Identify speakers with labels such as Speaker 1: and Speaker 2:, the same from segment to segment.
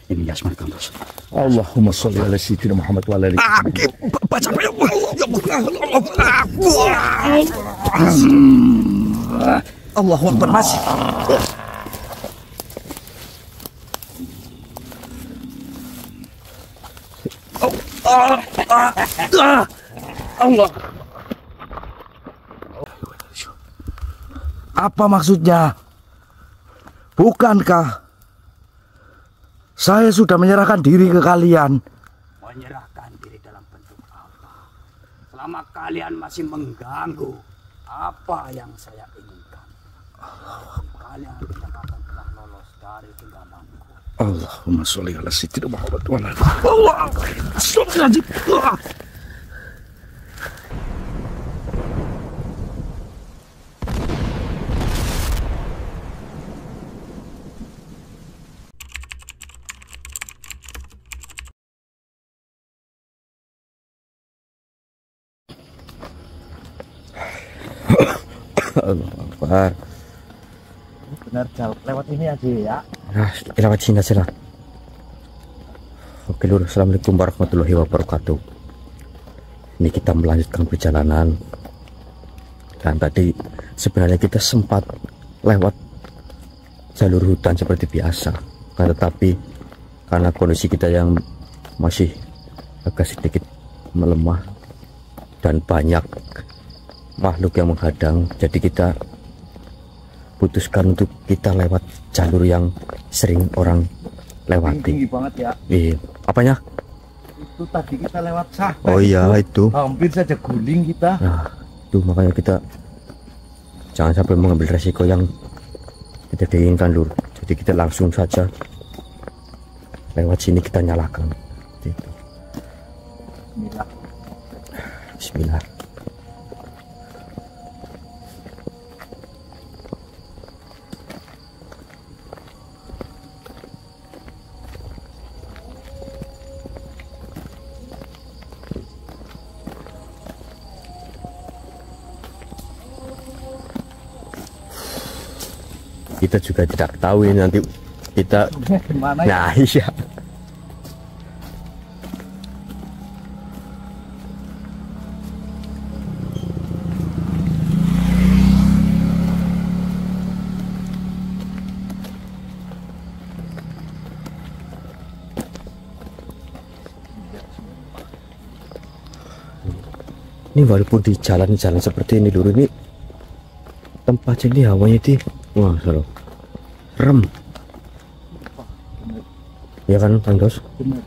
Speaker 1: Ini Yasman Kang Bos.
Speaker 2: Allahumma sholli ala sayyidina Muhammad wa ala ali.
Speaker 1: Baca ya Allahu Akbar Mas. Allah.
Speaker 2: Apa maksudnya? Bukankah saya sudah menyerahkan diri ke kalian?
Speaker 1: Menyerahkan diri dalam bentuk apa? Selama kalian masih mengganggu apa yang saya inginkan, kalian tidak akan pernah lolos dari genggamanku.
Speaker 2: Allahumma sholli ala sayyidina Muhammad wa ala ali. Allah. Allah Akbar.
Speaker 3: Benar jauh lewat ini aja ya.
Speaker 2: Nah, lewat sini aja lah. Oke lur, assalamualaikum warahmatullahi wabarakatuh. Ini kita melanjutkan perjalanan. Dan tadi sebenarnya kita sempat lewat jalur hutan seperti biasa. Tetapi karena kondisi kita yang masih agak sedikit melemah dan banyak makhluk yang menghadang, jadi kita putuskan untuk kita lewat jalur yang sering orang lewati.
Speaker 3: Tinggi banget ya.
Speaker 2: Iya, apanya?
Speaker 3: Itu tadi kita lewat sah.
Speaker 2: Oh iya itu.
Speaker 3: Hampir saja guling kita.
Speaker 2: Nah, itu makanya kita jangan sampai mengambil resiko yang tidak diinginkan lur. Jadi kita langsung saja lewat sini, kita nyalakan. Gitu.
Speaker 3: Bismillah.
Speaker 2: Bismillah. Kita juga tidak tahu ini nanti kita
Speaker 3: Gimana ya?
Speaker 2: nah iya. Ini walaupun di jalan-jalan seperti ini dulu, ini tempatnya ini hawanya itu wah seru, rem ya kan Kang Dos?
Speaker 3: Benar.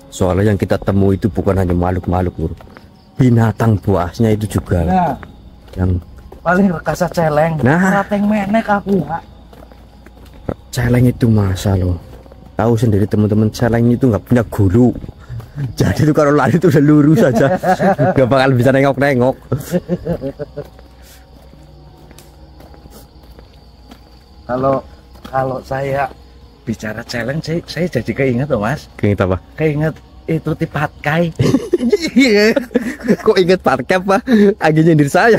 Speaker 2: Soalnya yang kita temui itu bukan hanya makhluk-makhluk bro, binatang buasnya itu juga.
Speaker 3: Nah,
Speaker 2: yang
Speaker 3: paling rekasa celeng.
Speaker 2: Nah.
Speaker 3: Rateng menek aku ya.
Speaker 2: celeng itu masa loh, tahu sendiri teman-teman, celeng itu nggak punya gulu. Jadi itu kalau lari itu udah lurus saja, nggak bakal bisa nengok-nengok.
Speaker 3: Kalau saya bicara celeng, saya jadi keinget loh Mas.
Speaker 2: Keinget apa?
Speaker 3: Keinget itu tipatkai.
Speaker 2: Kok inget parkir apa? Lagi nyindir saya.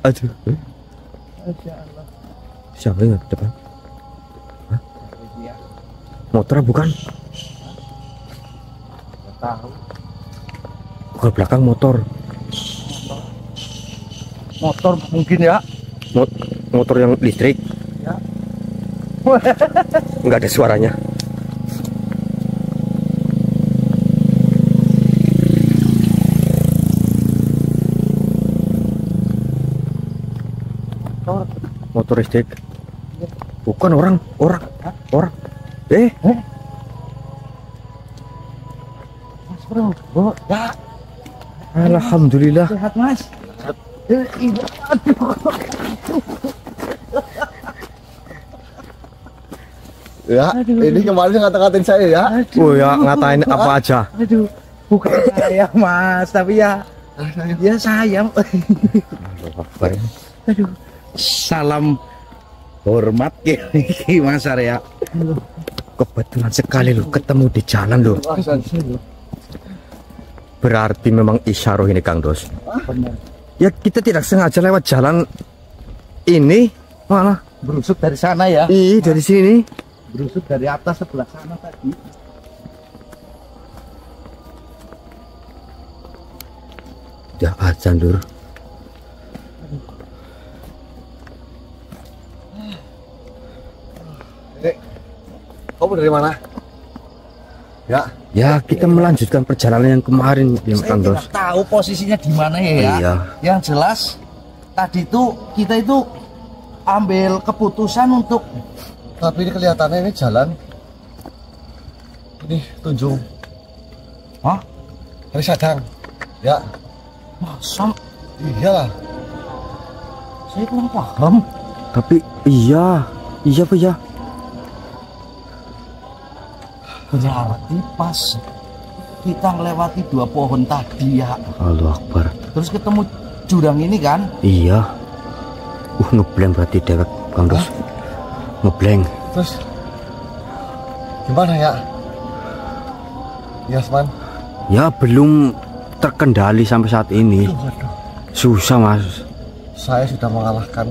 Speaker 2: Aduh.
Speaker 3: Masya Allah.
Speaker 2: Siapa yang ada depan? Hah? Motor bukan?
Speaker 3: Nggak tahu.
Speaker 2: Bukan belakang motor.
Speaker 3: Motor mungkin ya.
Speaker 2: Motor yang listrik.
Speaker 3: Ya.
Speaker 2: Nggak ada suaranya. Motor listrik. Bukan orang.
Speaker 3: Hah?
Speaker 2: Orang.
Speaker 3: Mas bro, ya.
Speaker 2: Alhamdulillah.
Speaker 3: Sehat Mas. Aduh.
Speaker 4: Ya,
Speaker 3: Aduh.
Speaker 4: ini kemarin ngata-ngatain saya ya.
Speaker 2: Oh ya, ngatain apa aja.
Speaker 3: Aduh, bukan saya Mas, tapi ya saya. Aduh, salam hormat ya Mas Arya.
Speaker 2: Kebetulan sekali lo ketemu di jalan lo. Berarti memang isyaroh ini Kang Dos.
Speaker 3: Benar.
Speaker 2: Ya kita tidak sengaja lewat jalan ini malah
Speaker 3: Berusuk dari sana ya.
Speaker 2: dari sini.
Speaker 3: Berusuk dari atas sebelah sana tadi.
Speaker 2: Udah azan Dur.
Speaker 4: Kamu dari mana? Ya.
Speaker 2: Ya kita melanjutkan perjalanan yang kemarin ya
Speaker 3: Saya
Speaker 2: Kang Dos.
Speaker 3: tidak tahu posisinya di mana ya.
Speaker 2: Iya.
Speaker 3: Yang jelas tadi itu kita itu ambil keputusan untuk
Speaker 4: Tapi ini kelihatannya ini jalan. Ini tunjung.
Speaker 3: Hah?
Speaker 4: Hari Sadang. Ya.
Speaker 3: Masa
Speaker 4: Iyalah.
Speaker 3: saya kurang paham.
Speaker 2: Tapi iya Pak ya.
Speaker 3: Berarti pas kita melewati 2 pohon tadi ya.
Speaker 2: Allahu Akbar.
Speaker 3: Terus ketemu jurang ini kan?
Speaker 2: Iya. Ngebleng berarti dewek Kang Dos. Ngebleng.
Speaker 4: Terus gimana ya? Yasman.
Speaker 2: Ya belum terkendali sampai saat ini. Susah Mas.
Speaker 4: Saya sudah mengalahkan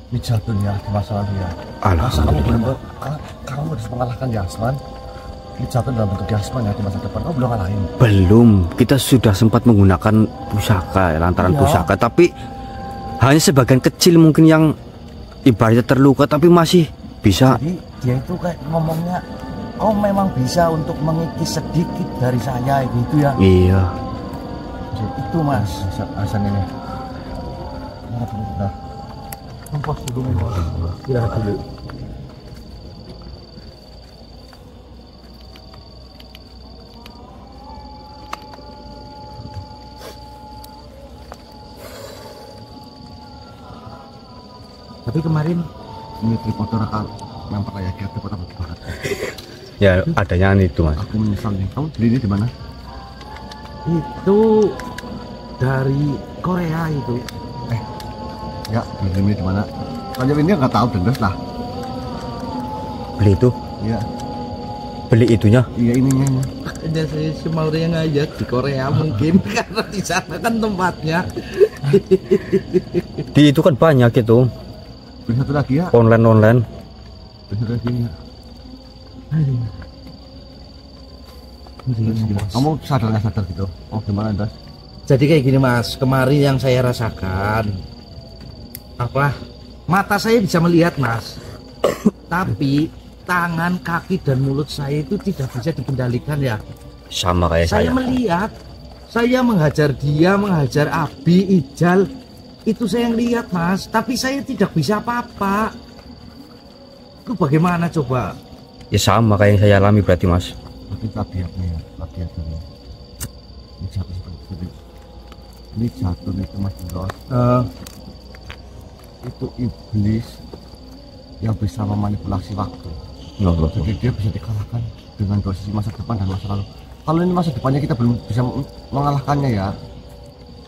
Speaker 4: Mijatun ya di masa lalu ya. Masa
Speaker 2: Alhamdulillah.
Speaker 4: kamu harus mengalahkan Yasman. Mijatun dalam bentuk Yasman ya di masa depan. Kamu belum ngalahin.
Speaker 2: Belum. Kita sudah sempat menggunakan pusaka, lantaran
Speaker 3: Iya.
Speaker 2: pusaka, tapi hanya sebagian kecil mungkin yang ibaratnya terluka, tapi masih bisa.
Speaker 3: Jadi dia itu kayak ngomongnya, oh memang bisa untuk mengikis sedikit dari saya gitu ya.
Speaker 2: Iya.
Speaker 3: Itu Mas.
Speaker 4: Hasan ini. Nah,
Speaker 3: Sumpah dulu Mas. Ya dulu. Tapi kemarin
Speaker 4: ini tripodo rakal yang pernah ya kita tripodo banget.
Speaker 2: Ya adanya itu Mas.
Speaker 4: Aku menyesal nih. Kamu beli ini di mana?
Speaker 3: itu dari Korea itu.
Speaker 4: Ya, beli ini di mana? Raja ini nggak tahu dendas lah.
Speaker 2: Beli itu,
Speaker 4: Iya,
Speaker 2: beli itunya.
Speaker 4: iya ininya. Ini.
Speaker 3: Dan saya semau yang ngajak di Korea mungkin karena di sana kan tempatnya.
Speaker 2: Di itu kan banyak itu
Speaker 4: Beli satu lagi ya.
Speaker 2: online.
Speaker 4: Beli satu lagi ya. Kamu sadar nggak sadar gitu? Oh gimana das?
Speaker 3: Jadi kayak gini Mas, kemarin yang saya rasakan apa? Mata saya bisa melihat Mas, tapi tangan, kaki dan mulut saya itu tidak bisa dikendalikan ya.
Speaker 2: Sama kayak
Speaker 3: Saya melihat, saya menghajar dia, menghajar Abi, Ijal, itu saya yang lihat Mas, tapi saya tidak bisa apa-apa. Itu bagaimana coba?
Speaker 2: Ya sama kayak yang saya alami berarti Mas.
Speaker 4: Tapi tabiatnya ya, tabiatnya. Ini jatuh seperti ini jatuh itu Mas Bros. Itu iblis yang bisa memanipulasi waktu. Jadi dia bisa dikalahkan dengan posisi masa depan dan masa lalu. Kalau ini masa depannya kita belum bisa mengalahkannya ya,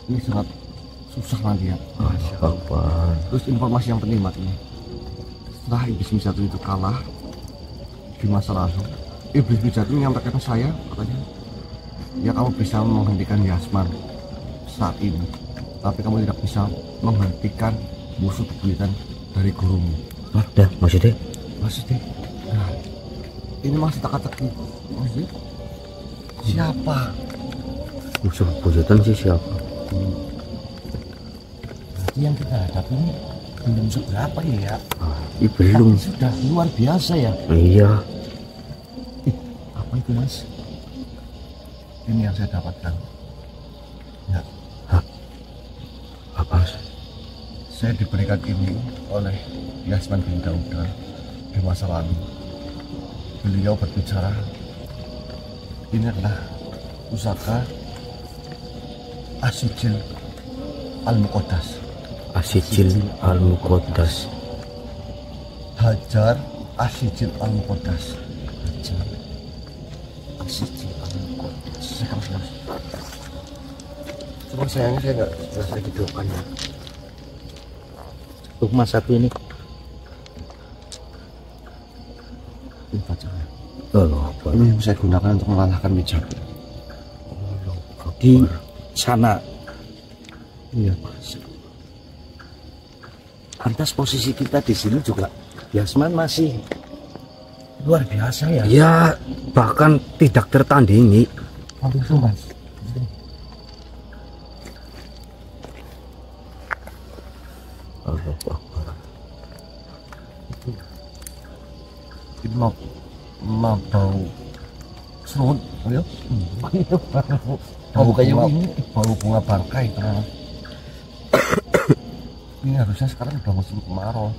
Speaker 4: ini sangat susah nanti ya. Terus informasi yang penting Mas ini, setelah iblis Mijatun itu kalah di masa lalu, iblis Mijatun menyampaikan ke saya katanya, ya kamu bisa menghentikan Yasman saat ini, tapi kamu tidak bisa menghentikan musuh bebuyutan dari gurumu.
Speaker 2: Dah maksudnya?
Speaker 4: Maksudnya, nah, ini masih teka-teki. Maksudnya, siapa?
Speaker 2: Musuh bebuyutan sih siapa?
Speaker 3: Berarti yang kita hadapi ini belum seberapa ya?
Speaker 2: Belum.
Speaker 3: Tapi sudah luar biasa ya.
Speaker 2: Iya.
Speaker 3: Apa itu Mas?
Speaker 4: Ini yang saya dapatkan. Ya,
Speaker 2: Apa?
Speaker 4: saya diberikan ini oleh Yasman bin Dauda di masa lalu. Beliau berbicara, ini adalah pusaka Asijil Al-Muqaddas.
Speaker 2: Asijil Al-Muqaddas.
Speaker 4: Hajar Asijil Al-Muqaddas.
Speaker 3: Hajar Asijil Al-Muqaddas.
Speaker 4: Cuma sayangnya saya nggak selesai didoakannya.
Speaker 3: Untuk Mas satu ini.
Speaker 4: Ini bacanya.
Speaker 2: Allah Akbar.
Speaker 4: Ini yang saya gunakan untuk mengalahkan Mijatun.
Speaker 3: di sana. Iya, Mas. Lantas posisi kita di sini juga Yasman masih luar biasa ya.
Speaker 2: Ya, bahkan tidak tertandingi.
Speaker 3: Itu Mas.
Speaker 4: Itu mau bau serut, ya? Bau kayak ini, bau bunga bangkai itu. Ini harusnya sekarang udah musim kemarau.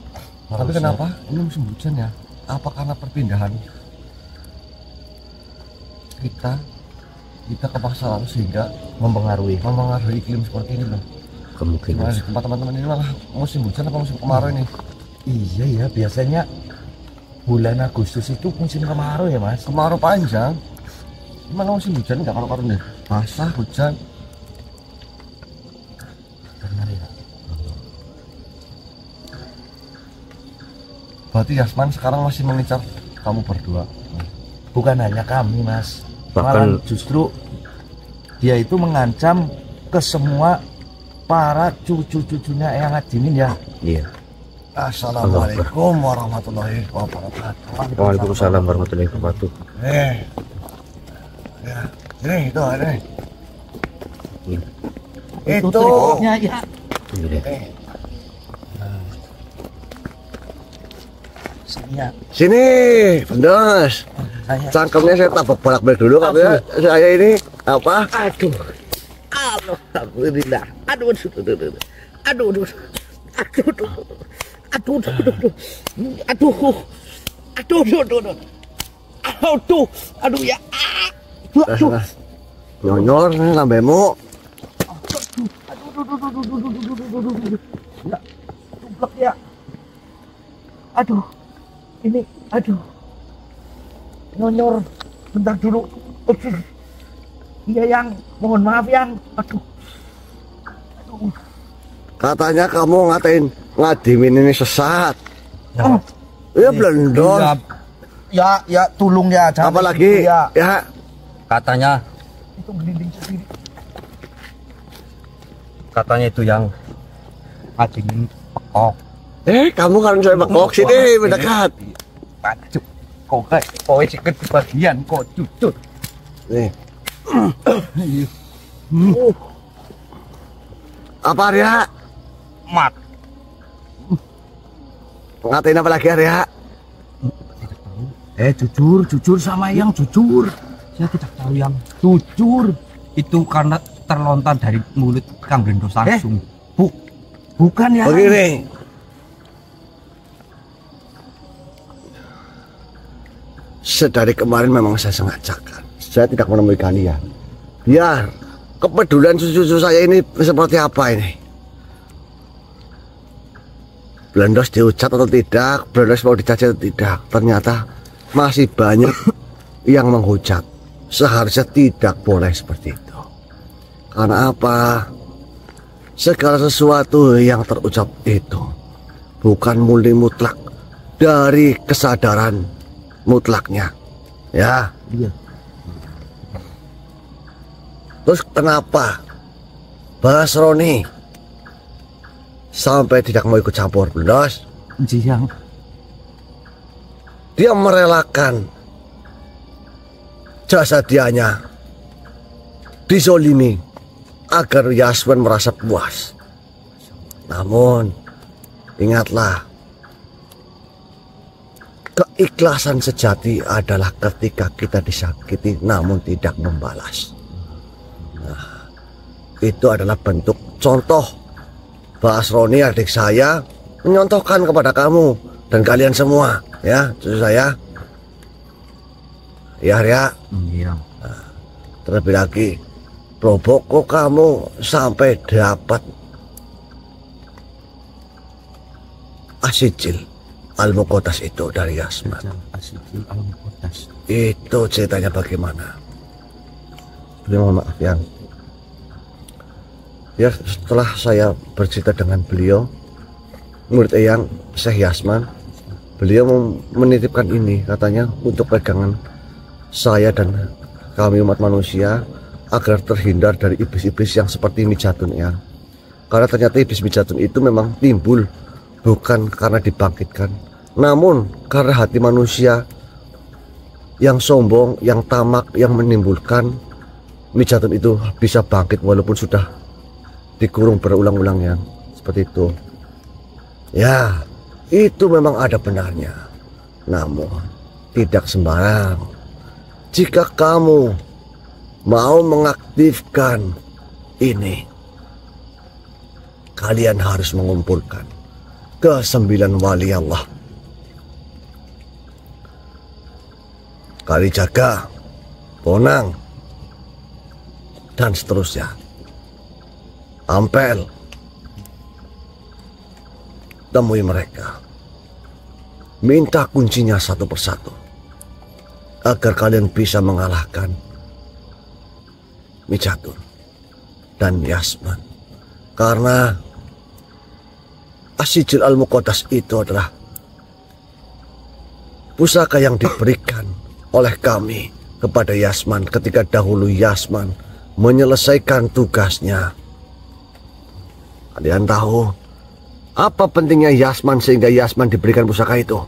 Speaker 4: Tapi kenapa ini musim hujan ya? Apa karena perpindahan kita ke masa lalu sehingga mempengaruhi iklim seperti ini loh?
Speaker 2: Kemungkinan.
Speaker 4: Di tempat teman-teman ini malah musim hujan apa musim kemarau ini?
Speaker 3: Iya ya, biasanya bulan Agustus itu musim kemarau ya Mas.
Speaker 4: Kemarau panjang. Gimana musim hujan nggak kalau nih? Basah hujan.
Speaker 3: Benar ya.
Speaker 4: Berarti Yasman sekarang masih mengincar kamu berdua.
Speaker 3: Bukan hanya kami Mas,
Speaker 2: Bahkan
Speaker 3: malah justru dia itu mengancam ke semua para cucu-cucunya yang Adimin ya.
Speaker 2: iya.
Speaker 4: Assalamualaikum warahmatullahi wabarakatuh.
Speaker 2: Waalaikumsalam warahmatullahi wabarakatuh.
Speaker 4: Ya, ini itu ada.
Speaker 2: Ini.
Speaker 4: Itu
Speaker 3: triknya ya.
Speaker 2: Ini deh.
Speaker 3: Saya
Speaker 4: sini, Pendos. Cangkemnya saya tabrak bolak-balik dulu katanya saya ini apa?
Speaker 3: aduh. Alhamdulillah. Aduh. Aduh ya.
Speaker 4: Nyonyor nih lambemu.
Speaker 3: Tublek ya. Aduh. Ini aduh. Nyonyor. Bentar dulu. Iya yang, mohon maaf yang. Aduh.
Speaker 4: Katanya kamu ngatain Ngadimin ini sesat.
Speaker 3: Oh.
Speaker 4: Ya blendor.
Speaker 3: Ya tulung ya. jangan
Speaker 4: Apalagi
Speaker 3: gitu
Speaker 4: ya
Speaker 2: Katanya
Speaker 3: itu gelinding sendiri.
Speaker 2: itu yang
Speaker 3: Adimin pekok.
Speaker 4: kamu kan saya bekok sini mendekat.
Speaker 3: Pacu. Kok sikit bagian kok cucut.
Speaker 4: Nih. Apa Arya?
Speaker 3: Mat.
Speaker 4: Ngatain apa lagi Arya?
Speaker 3: Jujur sama yang jujur.
Speaker 2: saya tidak tahu yang
Speaker 3: Jujur.
Speaker 2: itu karena terlontar dari mulut Kang Blendos langsung.
Speaker 3: Bukan ya.
Speaker 4: Begini. Sedari kemarin memang saya sengajakan. Saya tidak menemui kalian. Biar kepedulian cucu-cucu saya ini seperti apa ini? Blendos diucat atau tidak? Blendos mau dicaci atau tidak? Ternyata masih banyak yang menghujat. Seharusnya tidak boleh seperti itu. Karena apa? Segala sesuatu yang terucap itu bukan murni mutlak dari kesadaran mutlaknya. Ya.
Speaker 3: Iya.
Speaker 4: Terus kenapa Basroni sampai tidak mau ikut campur Blendos?
Speaker 3: Yang
Speaker 4: Dia merelakan jasa dianya dizolimi agar Yasman merasa puas. Namun ingatlah, keikhlasan sejati adalah ketika kita disakiti namun tidak membalas. Nah, itu adalah bentuk contoh Basroni adik saya menyontohkan kepada kamu dan kalian semua, ya, cucu saya. Ya, Arya.
Speaker 2: Iya.
Speaker 4: Terlebih lagi, Robo kok kamu sampai dapat asijil al-muqaddas itu dari Yasman.
Speaker 2: Asijil al-muqaddas.
Speaker 4: Itu ceritanya bagaimana? Mohon maaf yang ya, setelah saya bercerita dengan beliau, murid Eyang Syekh Yasman, beliau menitipkan ini katanya untuk pegangan saya dan kami umat manusia agar terhindar dari iblis-iblis yang seperti Mijatun ya. Karena ternyata iblis Mijatun itu memang timbul bukan karena dibangkitkan, namun karena hati manusia yang sombong, yang tamak, yang menimbulkan Mijatun itu bisa bangkit walaupun sudah dikurung berulang-ulang ya. Seperti itu. Ya, itu memang ada benarnya. Namun tidak sembarang. Jika kamu mau mengaktifkan ini, kalian harus mengumpulkan ke-9 wali Allah. Kalijaga, Bonang, dan seterusnya. Ampel, temui mereka. Minta kuncinya satu persatu agar kalian bisa mengalahkan Mijatun dan Yasman. Karena As-Sijil Al-Muqaddas itu adalah pusaka yang diberikan oleh kami kepada Yasman ketika dahulu Yasman menyelesaikan tugasnya. Kalian tahu apa pentingnya Yasman sehingga Yasman diberikan pusaka itu?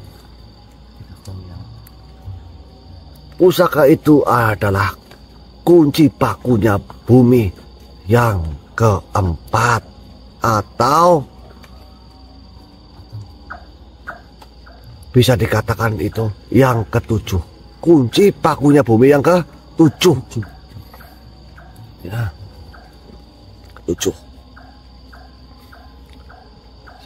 Speaker 4: Pusaka itu adalah kunci pakunya bumi yang keempat, atau bisa dikatakan itu yang ketujuh. Kunci pakunya bumi yang ketujuh. Ya, ketujuh.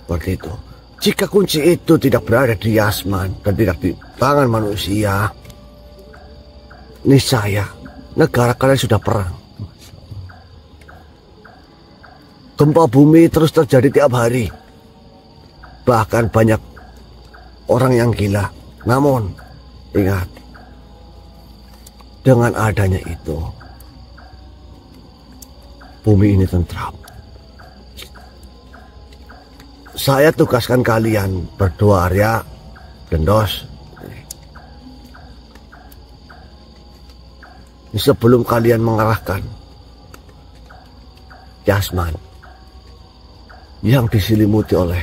Speaker 4: Seperti itu. Jika kunci itu tidak berada di Yasman dan tidak di tangan manusia, niscaya negara kalian sudah perang. Gempa bumi terus terjadi tiap hari. Bahkan banyak orang yang gila. Namun ingat, dengan adanya itu bumi ini tentram. Saya tugaskan kalian berdua, Arya, Gendos. Sebelum kalian mengarahkan Yasman yang diselimuti oleh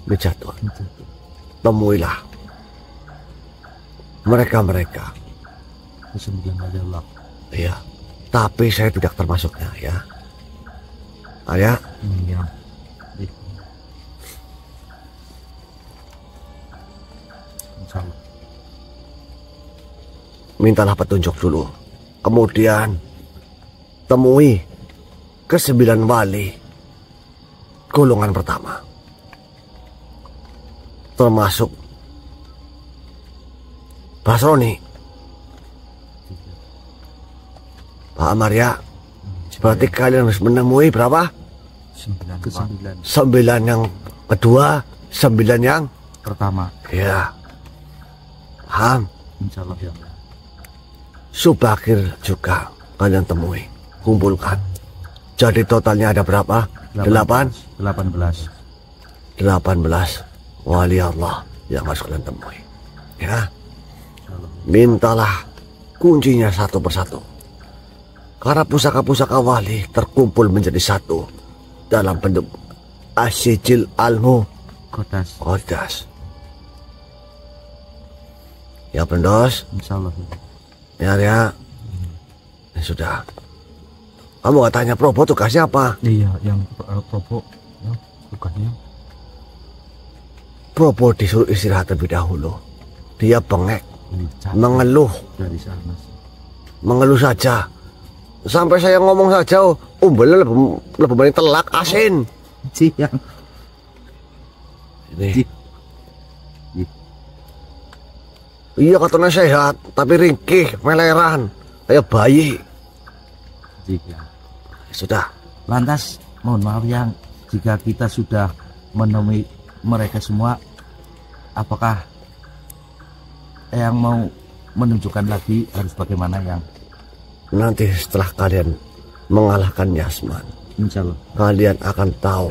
Speaker 4: Mijatun, temuilah mereka-mereka. Iya, tapi saya tidak termasuknya ya. Arya.
Speaker 3: Iya.
Speaker 4: Mintalah petunjuk dulu. Kemudian temui ke-9 wali golongan pertama. Termasuk Basroni. Pak Amarya, berarti kalian harus menemui berapa?
Speaker 3: 9.
Speaker 4: 9 yang kedua, 9 yang
Speaker 3: Pertama.
Speaker 4: ya. Paham?
Speaker 3: Insyaallah ya.
Speaker 4: Subakir juga kalian temui, kumpulkan. Jadi totalnya ada berapa? 18 wali Allah yang harus kalian temui. Ya. Mintalah kuncinya satu persatu. Karena pusaka-pusaka wali terkumpul menjadi satu dalam bentuk As-Sijil Al-Muqaddas. Ya, Pendos.
Speaker 3: Insyaallah.
Speaker 4: Ya, ya. Sudah. Kamu gak tanya Probo tugasnya apa?
Speaker 3: Iya, yang Probo ya, tugasnya.
Speaker 4: Probo disuruh istirahat terlebih dahulu. Dia bengek, mengeluh
Speaker 3: dari sana.
Speaker 4: Mengeluh saja. Sampai saya ngomong saja, umbelnya lebih banyak telak asin.
Speaker 3: Siang.
Speaker 4: Ini. Iya, katanya sehat, tapi ringkih, meleran, kayak bayi.
Speaker 3: Jika.
Speaker 4: Sudah.
Speaker 3: Lantas, mohon maaf yang jika kita sudah menemui mereka semua, apakah yang mau menunjukkan lagi harus bagaimana yang?
Speaker 4: Nanti setelah kalian mengalahkan Yasman,
Speaker 3: Insyaallah
Speaker 4: kalian akan tahu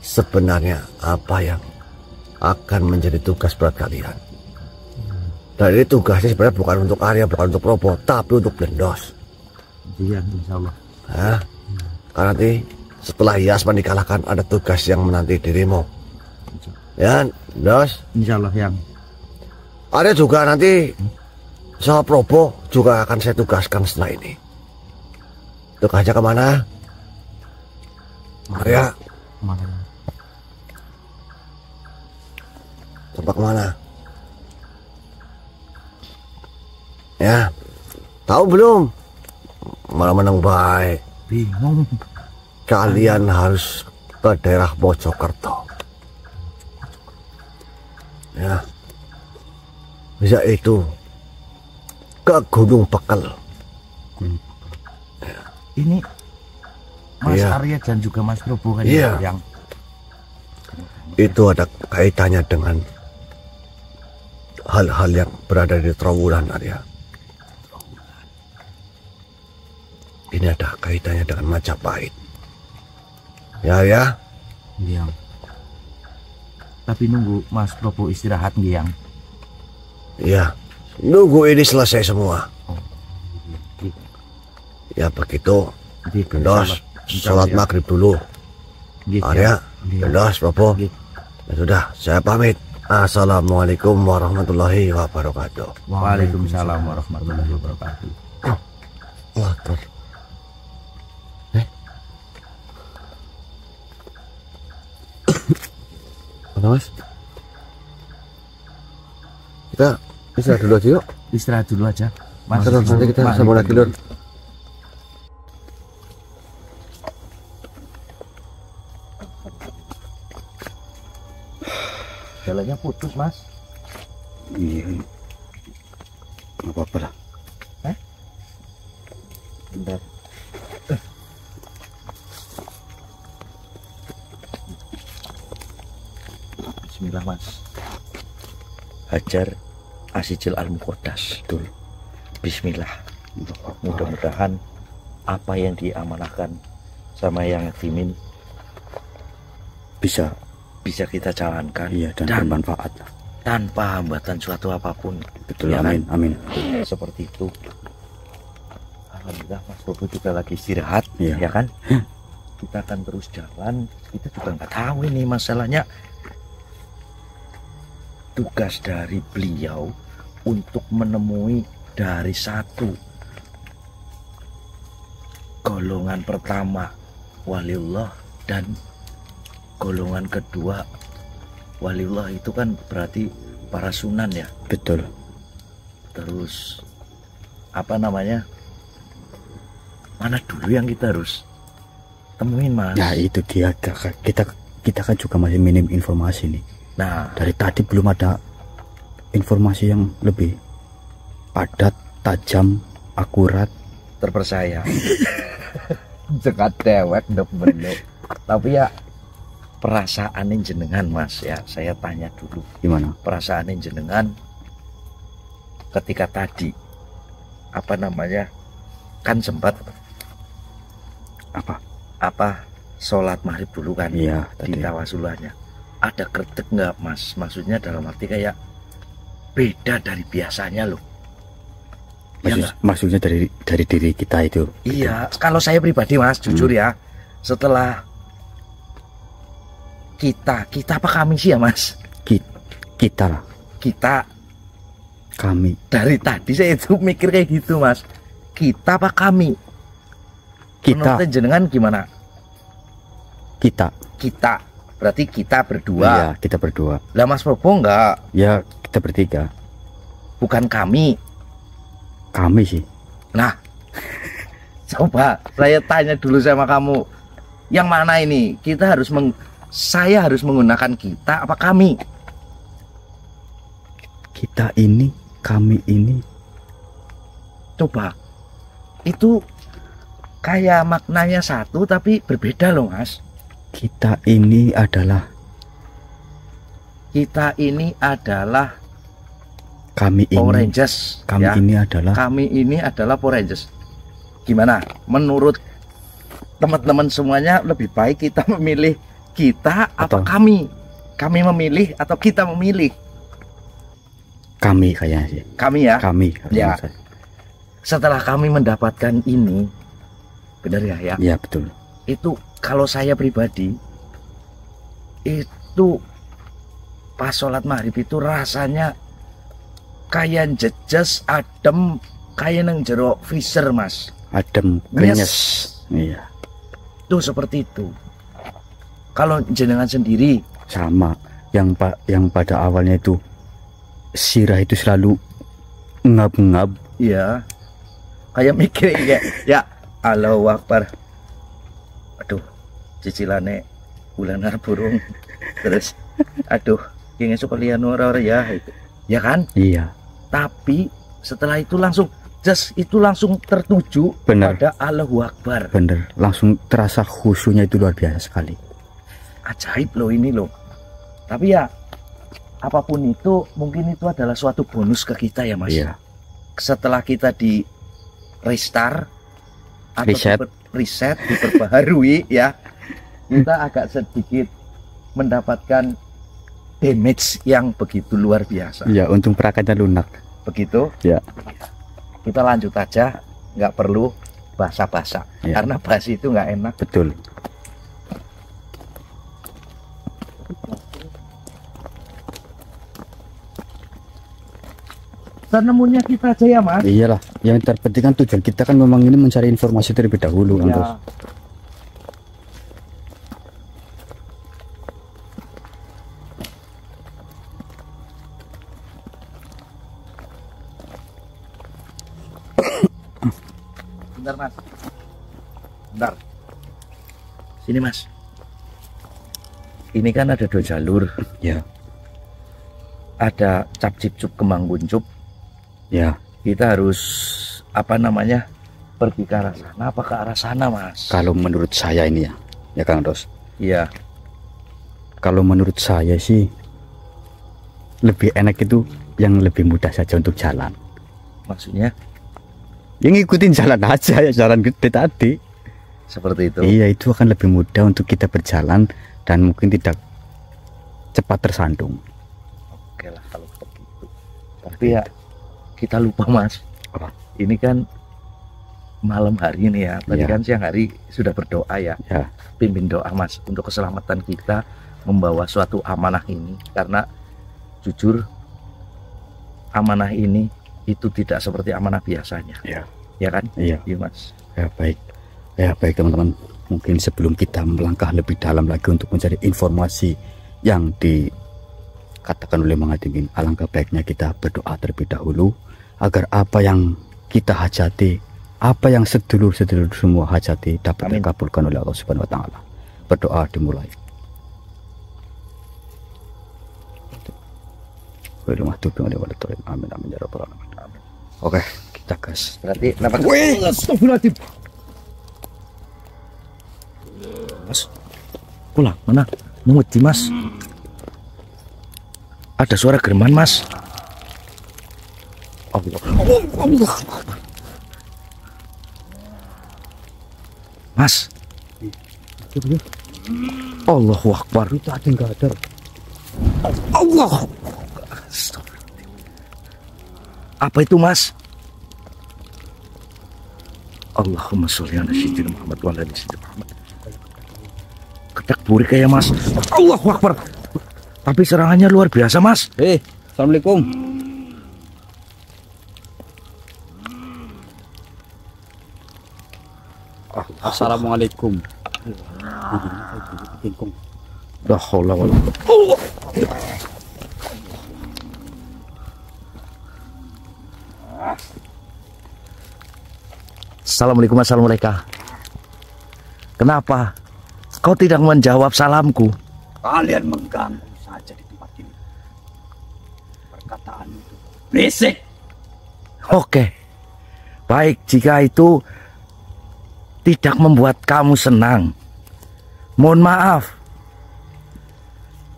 Speaker 4: sebenarnya apa yang akan menjadi tugas berat kalian. Dan ini tugasnya sebenarnya bukan untuk Arya, bukan untuk Probo, tapi untuk Blendos.
Speaker 3: Iya, insya Allah.
Speaker 4: Nah, karena nanti setelah Yasman dikalahkan ada tugas yang menanti dirimu. Ya, Dos.
Speaker 3: Insya Allah yang.
Speaker 4: Ada juga nanti sama Probo juga akan saya tugaskan setelah ini. Tugasnya kemana? Arya.
Speaker 3: Kemana?
Speaker 4: Tempat kemana? Ya, tahu belum? Malah menang baik.
Speaker 3: Bingung.
Speaker 4: Kalian harus ke daerah Mojokerto. Ya, bisa itu ke Gunung Bekel.
Speaker 3: Ini Mas
Speaker 4: Iya.
Speaker 3: Arya dan juga Mas Probo kan
Speaker 4: Iya.
Speaker 3: yang
Speaker 4: Itu ada kaitannya dengan hal-hal yang berada di Trawulan, Arya. Ini ada kaitannya dengan Majapahit. Ya, ya.
Speaker 3: yang. Tapi nunggu Mas Probo istirahat yang.
Speaker 4: Ya, nunggu ini selesai semua. Ya begitu. Dos, sholat maghrib dulu. Arya, Dos, Probo. Ya sudah, saya pamit. Assalamualaikum warahmatullahi wabarakatuh.
Speaker 3: Waalaikumsalam warahmatullahi wabarakatuh.
Speaker 4: Wah, Mana Mas? Kita istirahat dulu aja yuk.
Speaker 3: Istirahat dulu aja. Mas,
Speaker 4: Nanti kita sambung lagi Lur.
Speaker 3: jalannya putus Mas.
Speaker 2: Iya. Nggak apa-apa lah.
Speaker 3: Bentar. Bismillah Mas.
Speaker 2: Hajar Asijil Al-Muqaddas. Betul.
Speaker 3: Bismillah. Mudah-mudahan apa yang diamanahkan sama yang Timin
Speaker 2: Bisa.
Speaker 3: bisa kita jalankan.
Speaker 2: Iya, dan bermanfaat.
Speaker 3: tanpa hambatan suatu apapun.
Speaker 2: Betul,
Speaker 3: Ya
Speaker 2: amin,
Speaker 3: kan?
Speaker 2: amin.
Speaker 3: Seperti itu. Alhamdulillah Mas Bobo juga lagi istirahat,
Speaker 2: Iya.
Speaker 3: ya kan? Kita akan terus jalan. Kita juga nggak tahu ini masalahnya. Tugas dari beliau untuk menemui dari satu golongan pertama waliullah dan golongan kedua waliullah, itu kan berarti para sunan ya.
Speaker 2: Betul.
Speaker 3: Terus apa namanya, mana dulu yang kita harus temuin Mas?
Speaker 2: Ya itu dia, kita kan juga masih minim informasi nih.
Speaker 3: Nah
Speaker 2: Dari tadi belum ada informasi yang lebih padat, tajam, akurat.
Speaker 3: terpercaya. Cekat dewek ndek bener. Tapi ya perasaan jenengan Mas, ya saya tanya dulu.
Speaker 2: Gimana?
Speaker 3: Perasaan jenengan ketika tadi apa namanya, kan sempat apa sholat maghrib dulu kan?
Speaker 2: Iya,
Speaker 3: Di
Speaker 2: tadi.
Speaker 3: tawasulahnya ada kretek nggak Mas? Maksudnya dalam arti kayak beda dari biasanya loh. Ya nggak?
Speaker 2: Maksudnya dari diri kita itu.
Speaker 3: Iya, kalau saya pribadi Mas, jujur ya, setelah kita apa kami sih ya Mas?
Speaker 2: Kita lah,
Speaker 3: Kita
Speaker 2: kami.
Speaker 3: dari tadi saya itu mikir kayak gitu Mas. Kita apa kami?
Speaker 2: Kita,
Speaker 3: Menurut jenengan gimana?
Speaker 2: kita.
Speaker 3: Kita, berarti kita berdua.
Speaker 2: Iya, kita berdua.
Speaker 3: Lah Mas Probo enggak,
Speaker 2: Ya, kita bertiga.
Speaker 3: bukan kami.
Speaker 2: Kami sih.
Speaker 3: Nah, coba saya tanya dulu sama kamu, yang mana ini? Saya harus menggunakan kita apa kami?
Speaker 2: Kita ini, kami ini.
Speaker 3: Coba, itu kayak maknanya satu tapi berbeda loh Mas.
Speaker 2: Kita ini adalah, kami ini.
Speaker 3: Power Rangers.
Speaker 2: Kami
Speaker 3: ya.
Speaker 2: ini adalah,
Speaker 3: Kami ini adalah Power Rangers. Gimana? Menurut teman-teman semuanya, lebih baik kita memilih kita apa
Speaker 2: Atau-
Speaker 3: kami? Kami memilih atau kita memilih?
Speaker 2: kami kayaknya sih.
Speaker 3: Kami ya.
Speaker 2: Kami.
Speaker 3: Ya. setelah kami mendapatkan ini, benar ya? Ya.
Speaker 2: Iya betul.
Speaker 3: Itu kalau saya pribadi itu pas sholat maghrib itu rasanya kayak jejes, adem, kayak neng jero freezer, Mas.
Speaker 2: Adem, krenyes. Iya.
Speaker 3: Itu seperti itu. Kalau jenengan sendiri
Speaker 2: Sama. Yang pada awalnya itu sirah itu selalu ngab-ngab.
Speaker 3: ya kayak mikir ya Allahu Akbar. Aduh, cicilannya bulan burung. Terus aduh, ingin suka lihat ora ya itu. Ya kan?
Speaker 2: Iya.
Speaker 3: Tapi setelah itu langsung itu langsung tertuju
Speaker 2: Benar.
Speaker 3: pada Allahu Akbar.
Speaker 2: Bener, langsung terasa khusyuknya itu luar biasa sekali.
Speaker 3: Ajaib loh ini loh. Tapi ya apapun itu mungkin itu adalah suatu bonus ke kita ya Mas.
Speaker 2: Iya.
Speaker 3: Setelah kita di restart atau
Speaker 2: Reset.
Speaker 3: diperbaharui ya, kita agak sedikit mendapatkan damage yang begitu luar biasa.
Speaker 2: Iya, untung perakannya lunak.
Speaker 3: Begitu?
Speaker 2: Ya.
Speaker 3: Kita lanjut aja, nggak perlu basa-basa.
Speaker 2: Ya.
Speaker 3: Karena basi itu nggak enak.
Speaker 2: Betul.
Speaker 3: Penemunya kita aja ya Mas.
Speaker 2: Iyalah, yang terpenting kan tujuan kita kan memang ini mencari informasi terlebih dahulu, Kang
Speaker 3: Ya.
Speaker 2: Ros.
Speaker 3: Bentar Mas. Bentar. Sini Mas. Ini kan ada 2 jalur.
Speaker 2: Ya,
Speaker 3: Ada cap cip kembang kuncup.
Speaker 2: ya.
Speaker 3: Kita harus apa namanya? Pergi ke arah sana apa ke arah sana Mas?
Speaker 2: Kalau menurut saya ini ya Kang Ros.
Speaker 3: Iya.
Speaker 2: Kalau menurut saya sih lebih enak itu yang lebih mudah saja untuk jalan.
Speaker 3: Maksudnya
Speaker 2: Yang ngikutin jalan aja ya, jalan gede tadi.
Speaker 3: seperti itu.
Speaker 2: Iya, itu akan lebih mudah untuk kita berjalan dan mungkin tidak cepat tersandung.
Speaker 3: Oke lah kalau begitu. Tapi ya kita lupa Mas.
Speaker 2: Apa?
Speaker 3: Ini kan malam hari ini ya. Tadi
Speaker 2: Iya.
Speaker 3: kan siang hari sudah berdoa ya.
Speaker 2: Ya,
Speaker 3: Pimpin doa Mas untuk keselamatan kita membawa suatu amanah ini, karena jujur amanah ini itu tidak seperti amanah biasanya.
Speaker 2: ya,
Speaker 3: Ya kan?
Speaker 2: iya.
Speaker 3: Iya Mas.
Speaker 2: Ya baik. Ya baik teman-teman. Mungkin sebelum kita melangkah lebih dalam lagi untuk mencari informasi yang dikatakan oleh Mang Adingin, alangkah baiknya kita berdoa terlebih dahulu agar apa yang kita hajati, apa yang sedulur-sedulur semua hajati dapat
Speaker 3: Amin.
Speaker 2: dikabulkan oleh Allah Subhanahu wa taala. Berdoa dimulai. Amin amin ya rabbal alamin. Oke, kita gas.
Speaker 3: Berarti dapat.
Speaker 2: Astagfirullahaladzim.
Speaker 3: Mas. Pulang mana? Nunggu Mas. Ada suara gereman Mas. Allah. Mas. Allahu Akbar.
Speaker 2: Itu ada nggak ada?
Speaker 3: Allah. Apa itu Mas? Allahumma sholli ala sayyidina Muhammad wa ala ali sayyidina Muhammad. Ketak burik kayak Mas. Allahu Akbar. Tapi serangannya luar biasa Mas.
Speaker 2: Assalamualaikum. Assalamualaikum.
Speaker 3: La haula wala quwwata. Assalamualaikum, assalamualaikum. Kenapa kau tidak menjawab salamku?
Speaker 1: Kalian mengganggu saja di tempat ini. Perkataan itu berisik.
Speaker 3: Oke, baik, jika itu tidak membuat kamu senang, mohon maaf.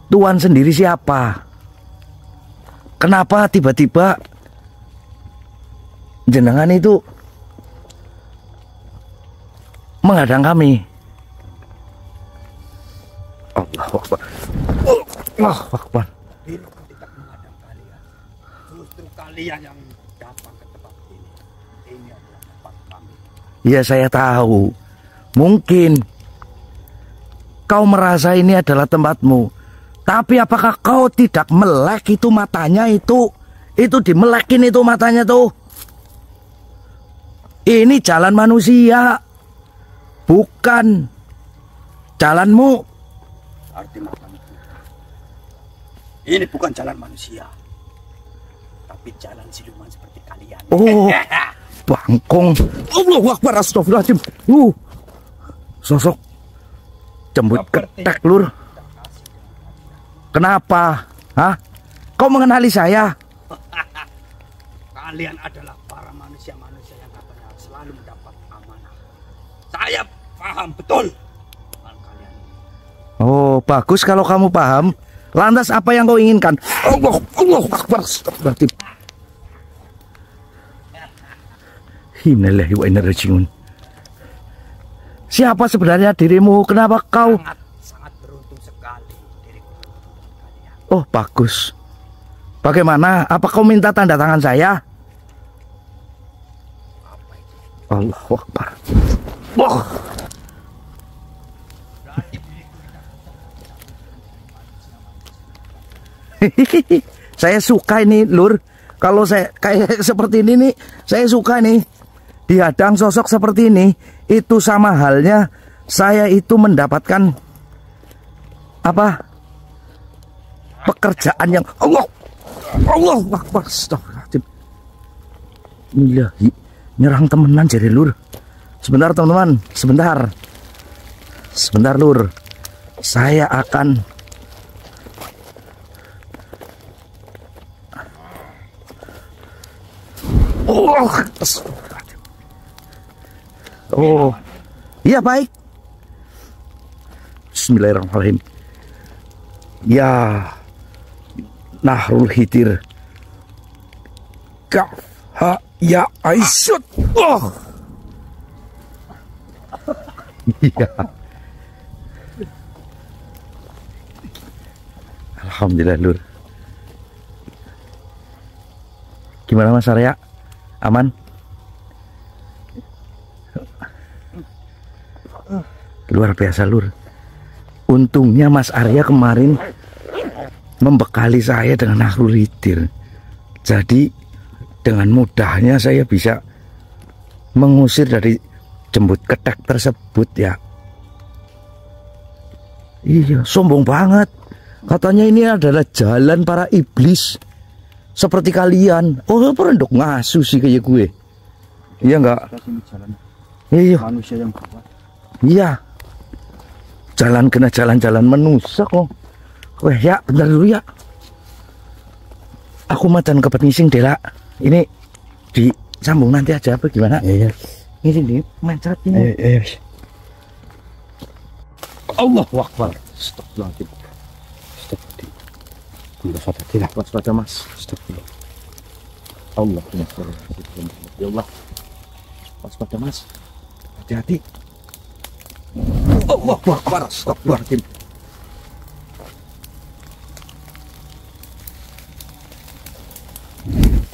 Speaker 3: Tuan sendiri siapa? Kenapa tiba-tiba jenengan itu menghadang kami? Allahu Akbar. Allahu Akbar.
Speaker 1: Diriku tidak menghadang kalian. Justru kalian yang datang ke tempat ini. Ini adalah
Speaker 3: Ya saya tahu. Mungkin kau merasa ini adalah tempatmu. Tapi apakah kau tidak melek itu matanya itu? Itu dimelekin itu matanya tuh. Ini jalan manusia. Bukan jalanmu.
Speaker 1: Arti matamu. Ini bukan jalan manusia. Tapi jalan siluman seperti kalian.
Speaker 3: Oh, bangkong. Allahu Akbar, astagfirullahaladzim. Sosok jembut ketek, Lur. Kenapa? Hah? Kau mengenali saya?
Speaker 1: Kalian adalah para manusia-manusia yang katanya selalu mendapat amanah. Saya paham betul dengan kalian.
Speaker 3: Oh, bagus kalau kamu paham. Lantas apa yang kau inginkan? Allahu Akbar, astagfirullahaladzim. Innalillahi wa inna ilaihi raji'un. Siapa sebenarnya dirimu? Kenapa kau?
Speaker 1: Sangat beruntung sekali diriku bertemu kalian.
Speaker 3: Oh, bagus. Bagaimana? Apa kau minta tanda tangan saya?
Speaker 1: Apa itu?
Speaker 3: Allahu Akbar. Wah. Saya suka ini, Lur. Kalau saya kayak seperti ini nih, saya suka nih. Dihadang sosok seperti ini, itu sama halnya saya itu mendapatkan apa? Pekerjaan yang Allah Akbar, astagfirullahaladzim. Ilahi, nyerang temenan jadi, Lur. Sebentar teman-teman, sebentar. Sebentar, Lur. Saya akan Oh, iya baik. Bismillahirrahmanirrahim. Ya, Nahrul Hidir. Kaf ha ya Aisyut. Oh. Iya. Alhamdulillah, Lur. Gimana Mas Arya? Aman? Luar biasa, Lur. Untungnya Mas Arya kemarin membekali saya dengan Nahrul Hidir. Jadi dengan mudahnya saya bisa mengusir dari jembut ketek tersebut ya. Iya, sombong banget. Katanya ini adalah jalan para iblis seperti kalian. Oh, perendok ngasu sih kayak gue. Iya enggak? Iya.
Speaker 1: Manusia yang kuat.
Speaker 3: Iya. Jalan kena jalan-jalan manusia kok. Weh ya, bentar dulu ya. Aku macan kepenising Dela. Ini disambung nanti aja apa gimana?
Speaker 1: Iya.
Speaker 3: Ini nih mencret ini.
Speaker 1: Iya.
Speaker 3: Allahu Akbar. Astagfirullahaladzim. Astagfirullah. Waspada Mas. Astagfirullah. Allahumma ya Allah. Waspada Mas. Hati-hati. Allahu Akbar. Astagfirullahaladzim.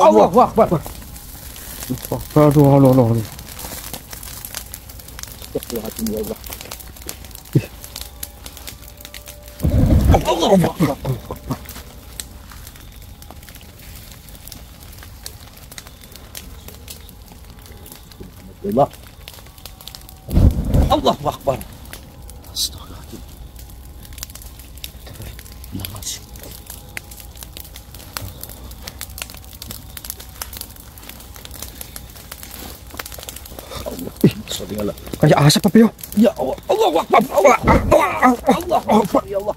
Speaker 3: Allahu Akbar. Aduh. Astagfirullahaladzim ya Allah. Allahu Akbar. Allah. Allahu Akbar. Astagfirullahaladzim.
Speaker 2: Kayak asap apa ya?
Speaker 3: Ya Allah. Allahu Akbar. Allahu Akbar ya Allah.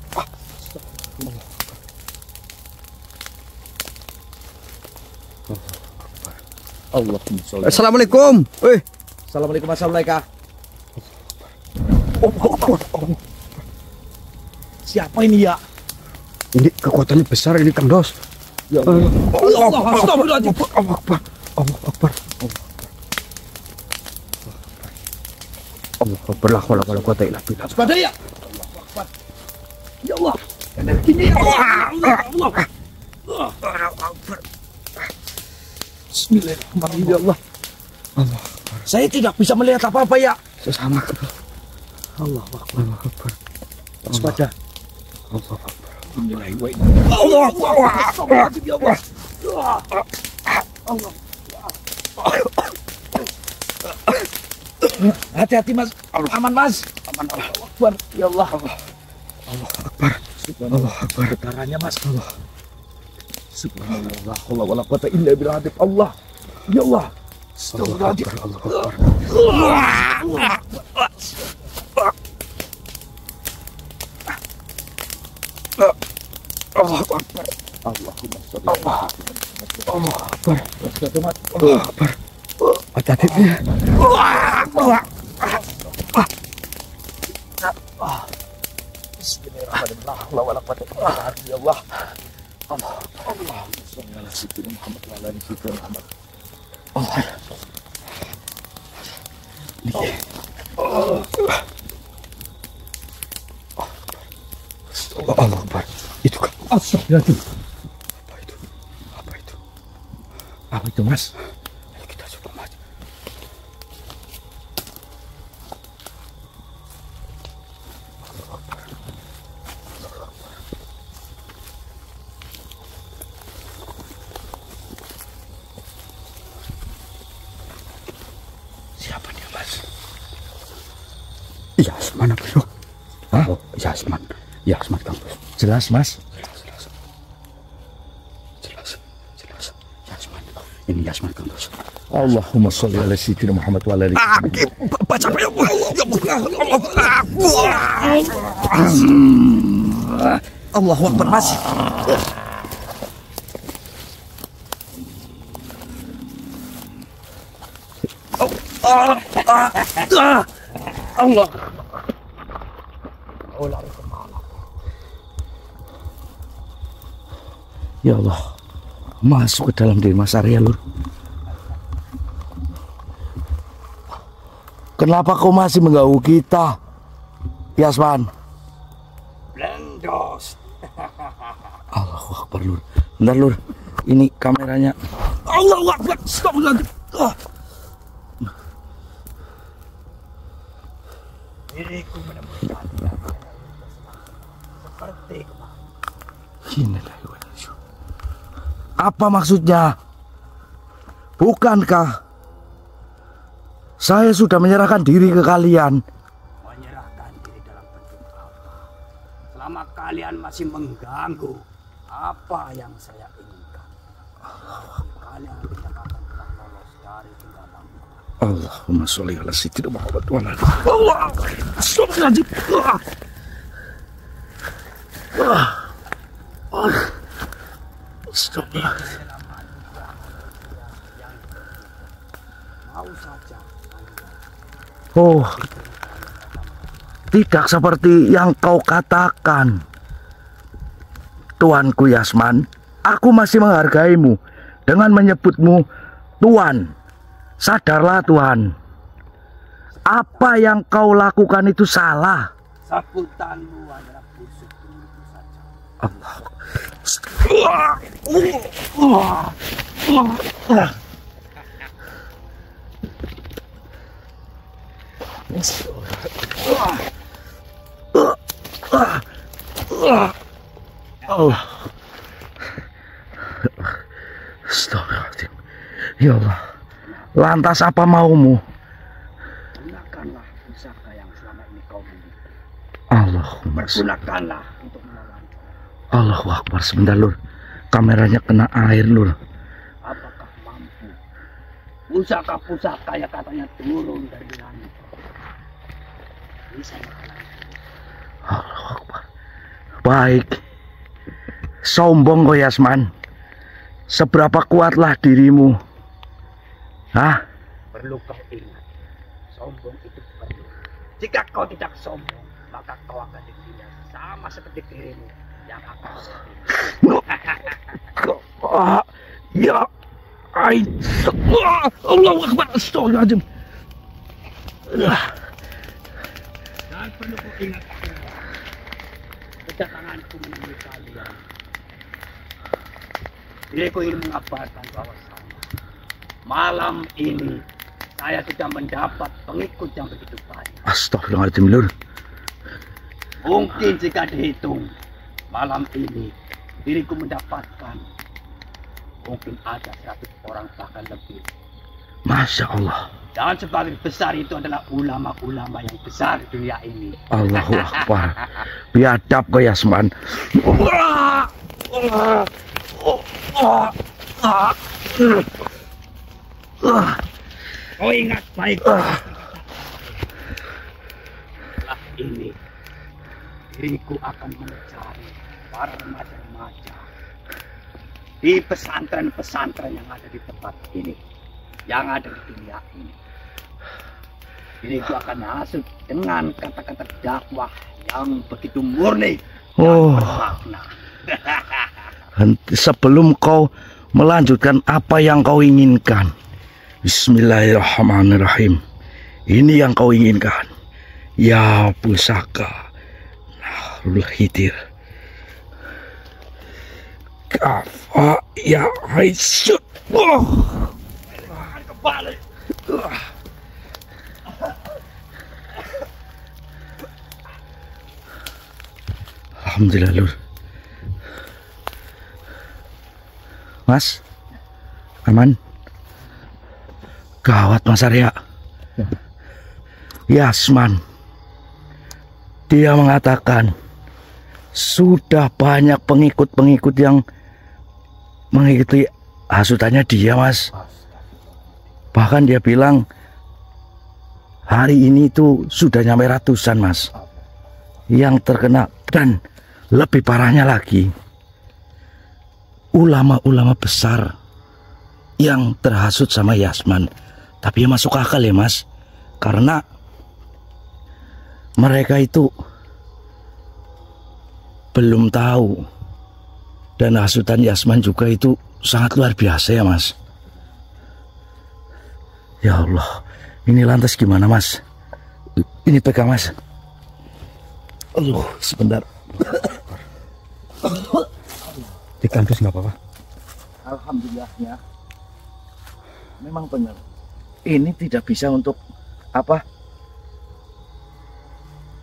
Speaker 2: Assalamualaikum.
Speaker 3: Assalamualaikum warahmatullahi. Siapa ini ya?
Speaker 2: Ini kekuatannya besar ini Kang Dos.
Speaker 3: Ya Allah. Astagfirullahaladzim.
Speaker 2: Allahu Akbar. Allahu Akbar. Allahu Akbar. La haula wala quwwata illa billah.
Speaker 3: Waspada ya. Allahu Akbar. Ya Allah. Energinya ya Allah. Allahu Akbar. Bismillahirrahmanirrahim ya Allah.
Speaker 2: Allahu Akbar.
Speaker 3: Saya tidak bisa melihat apa-apa ya.
Speaker 2: Sesama.
Speaker 3: Allah Akbar.
Speaker 2: Allah Akbar.
Speaker 3: Waspada.
Speaker 2: Allah Akbar.
Speaker 3: Allah Akbar. Ya Allah. Allah. Hati-hati Mas. Aman Mas. Aman. Allah Akbar. Ya Allah.
Speaker 2: Allah Akbar. Allah Akbar.
Speaker 3: Darahnya Mas. Allah. Subhanallah. Allah wala quwata illa billah. Allah. Ya Allah. Astagfirullahaladzim.
Speaker 2: Allah Akbar.
Speaker 3: Allah Akbar. Allahumma sholli ala
Speaker 2: Allah Akbar.
Speaker 3: Muhammad.
Speaker 2: Allah Akbar. Hati-hati.
Speaker 3: Bismillahirrahmanirrahim. Allah wala quwata illa billah. Ya Allah. Allahumma sholli ala sayyidina Muhammad wa ala ali sayyidina Muhammad.
Speaker 2: Allah. Allah Akbar. Itu kan.
Speaker 3: Astagfirullahaladzim.
Speaker 2: Apa itu? Apa itu?
Speaker 3: Apa itu Mas?
Speaker 2: Ayo kita coba maju.
Speaker 3: Siapa dia Mas?
Speaker 2: Yasman apa itu?
Speaker 3: Hah?
Speaker 2: Oh, Yasman. Yasman Kang Bos.
Speaker 3: Jelas Mas.
Speaker 2: Jelas. Yasman. Ini Yasman Kang Bos.
Speaker 3: Allahumma sholli ala sayyidina Muhammad wa ala ali. Baca apa ya Allah. Allahu Akbar Mas. Allah. Ya Allah, masuk ke dalam diri Mas Arya Lur. Kenapa kau masih mengganggu kita, Yasman?
Speaker 1: Blendos.
Speaker 3: Allahu Akbar Lur. Bentar Lur, ini kameranya. Allahu Akbar. Stop lagi.
Speaker 1: Diriku menemukan kalian seperti kemarin.
Speaker 3: Apa maksudnya? Bukankah saya sudah menyerahkan diri ke kalian?
Speaker 1: Menyerahkan diri dalam bentuk apa? Selama kalian masih mengganggu apa yang saya inginkan, kalian tidak akan pernah lolos dari genggaman.
Speaker 3: Allahumma sholli ala sayyidina Muhammad wa ala ali. Allah. Astagfirullahaladzim. Astagfirullah.
Speaker 1: Mau saja
Speaker 3: Oh, tidak seperti yang kau katakan, Tuanku Yasman. Aku masih menghargaimu dengan menyebutmu Tuan. Sadarlah Tuhan, apa yang kau lakukan itu salah.
Speaker 1: sabutanmu adalah busuk begitu saja.
Speaker 3: Allah. Allah. Astagfirullahaladzim. Ya Allah. Lantas apa maumu?
Speaker 1: Gunakanlah pusaka yang selama ini kau miliki.
Speaker 3: Allahumma
Speaker 1: Gunakanlah untuk melawan.
Speaker 3: Allahu Akbar. Sebentar Lur, kameranya kena air Lur.
Speaker 1: Apakah mampu pusaka-pusaka yang katanya turun dari langit bisa mengalahkan?
Speaker 3: Allahu Akbar. Baik. Sombong kau Yasman. Seberapa kuatlah dirimu? Hah?
Speaker 1: Perlu kau ingat, sombong itu perlu. Jika kau tidak sombong, maka kau akan ditindas sama seperti dirimu yang akan sedih.
Speaker 3: Ya, Allahu Akbar. Astagfirullahaladzim.
Speaker 1: Dan perlu kau ingat, kedatanganku menemui kalian. Jadi aku ingin mengabarkan bahwa malam ini saya sudah mendapat pengikut yang begitu banyak.
Speaker 2: Astagfirullahaladzim, Lur.
Speaker 1: Mungkin jika dihitung malam ini diriku mendapatkan mungkin ada 100 orang bahkan lebih.
Speaker 2: Masya Allah.
Speaker 1: Dan sebagian besar itu adalah ulama-ulama yang besar di dunia ini.
Speaker 2: Allahu Akbar. Biadab kau Yasman.
Speaker 1: Kau ingat baik-baik. Setelah ini diriku akan mencari para remaja-remaja di pesantren-pesantren yang ada di tempat ini, yang ada di dunia ini. Diriku akan hasut dengan kata-kata dakwah yang begitu murni dan bermakna.
Speaker 2: Sebelum kau melanjutkan apa yang kau inginkan, Bismillahirrahmanirrahim. Ini yang kau inginkan, ya pusaka Nahrul Khidir. Kafa ya Aisyah.
Speaker 1: Kembali.
Speaker 2: Alhamdulillah, Lur. Mas, aman? Gawat Mas Arya. Yasman, dia mengatakan sudah banyak pengikut-pengikut yang mengikuti hasutannya dia, Mas. Bahkan dia bilang hari ini itu sudah nyampe ratusan, Mas, yang terkena. Dan lebih parahnya lagi, ulama-ulama besar yang terhasut sama Yasman. Tapi ya masuk akal ya, Mas, karena mereka itu belum tahu, dan hasutan Yasman juga itu sangat luar biasa ya, Mas. Ya Allah, ini lantas gimana, Mas? Ini pegang, Mas. Aduh, sebentar. Di kampus nggak apa-apa.
Speaker 3: Alhamdulillahnya memang benar. Ini tidak bisa untuk apa?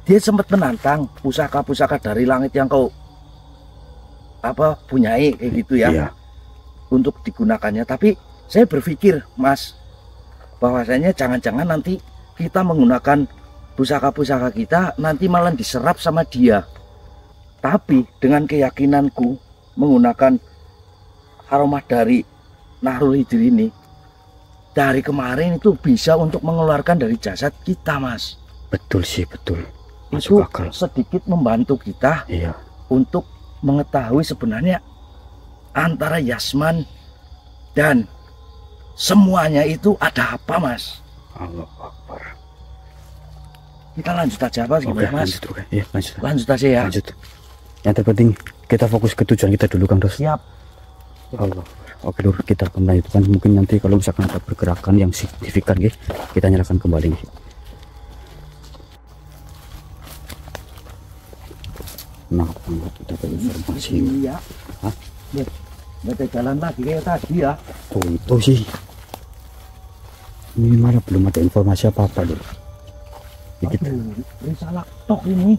Speaker 3: Dia sempat menantang pusaka-pusaka dari langit yang kau apa punyai kayak gitu ya,
Speaker 2: Iya.
Speaker 3: untuk digunakannya. Tapi saya berpikir, Mas, bahwasanya jangan-jangan nanti kita menggunakan pusaka-pusaka kita nanti malah diserap sama dia. Tapi dengan keyakinanku menggunakan aromah dari Nahrul Khidir ini, dari kemarin itu bisa untuk mengeluarkan dari jasad kita, Mas.
Speaker 2: Betul sih, betul.
Speaker 3: Itu
Speaker 2: Masuk akal.
Speaker 3: sedikit membantu kita
Speaker 2: Iya.
Speaker 3: untuk mengetahui sebenarnya antara Yasman dan semuanya itu ada apa, Mas.
Speaker 2: Allah Akbar.
Speaker 3: Kita lanjut aja apa
Speaker 2: Oke,
Speaker 3: gimana, Mas?
Speaker 2: lanjut, oke. Iya, lanjut.
Speaker 3: Lanjut aja ya.
Speaker 2: Lanjut. Yang terpenting kita fokus ke tujuan kita dulu, Kang Dos.
Speaker 3: Siap.
Speaker 2: Allah. Oke, Lur, kita akan melanjutkan. Mungkin nanti kalau misalkan ada pergerakan yang signifikan, kita nyalakan kembali. Nah, kita dapat informasi.
Speaker 3: Iya.
Speaker 2: Hah?
Speaker 3: Nggak ada jalan lagi kayak tadi ya.
Speaker 2: Oh, itu sih. Ini malah belum ada informasi apa-apa, Lur. Dikit.
Speaker 3: Aduh, risalah tok ini.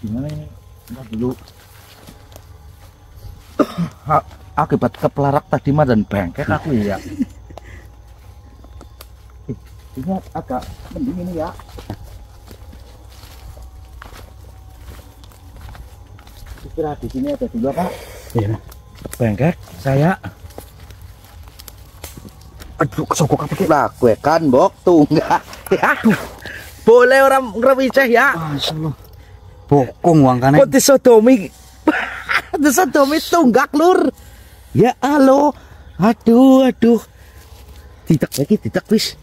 Speaker 3: Gimana ini? Entar dulu. Akibat kepelarak tadi mah dan bengkek aku ya. Ini agak mending ini ya. Istirahat di sini ada dulu Pak.
Speaker 2: Iya.
Speaker 3: Bengkek saya.
Speaker 2: Aduh, kesogok apa, Ki?
Speaker 3: Lah gue kan bok tunggak. Aduh. Boleh orang ngerwiceh ya.
Speaker 2: Masyaallah. Bokong wangkane.
Speaker 3: Kok disodomi? Disodomi tunggak, Lur. Ya halo. Aduh. Tidak lagi, tidak wis.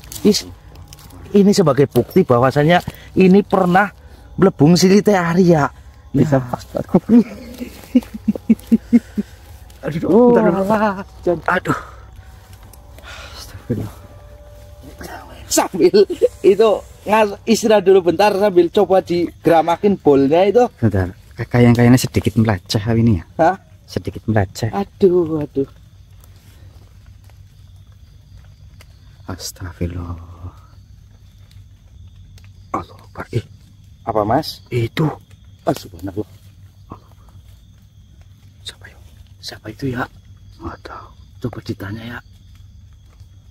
Speaker 3: Ini sebagai bukti bahwasanya ini pernah melebung silite Arya.
Speaker 2: Bisa pas.
Speaker 3: Aduh. Aduh. Sambil itu istirahat dulu bentar sambil coba digeramakin bolnya itu.
Speaker 2: Bentar. Kayaknya sedikit meleceh ini ya.
Speaker 3: Hah?
Speaker 2: Sedikit meleceh.
Speaker 3: Aduh.
Speaker 2: Astagfirullah. Allah Akbar. Apa Mas?
Speaker 1: Itu.
Speaker 2: Subhanallah.
Speaker 1: Siapa itu ya?
Speaker 2: Nggak tahu.
Speaker 1: Coba ditanya ya.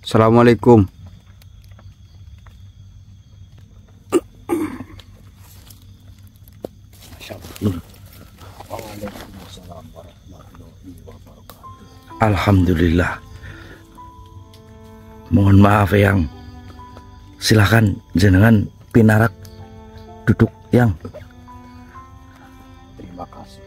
Speaker 2: Assalamualaikum. Alhamdulillah. Mohon maaf Yang. Silakan jenengan pinarak duduk Yang.
Speaker 1: Terima kasih.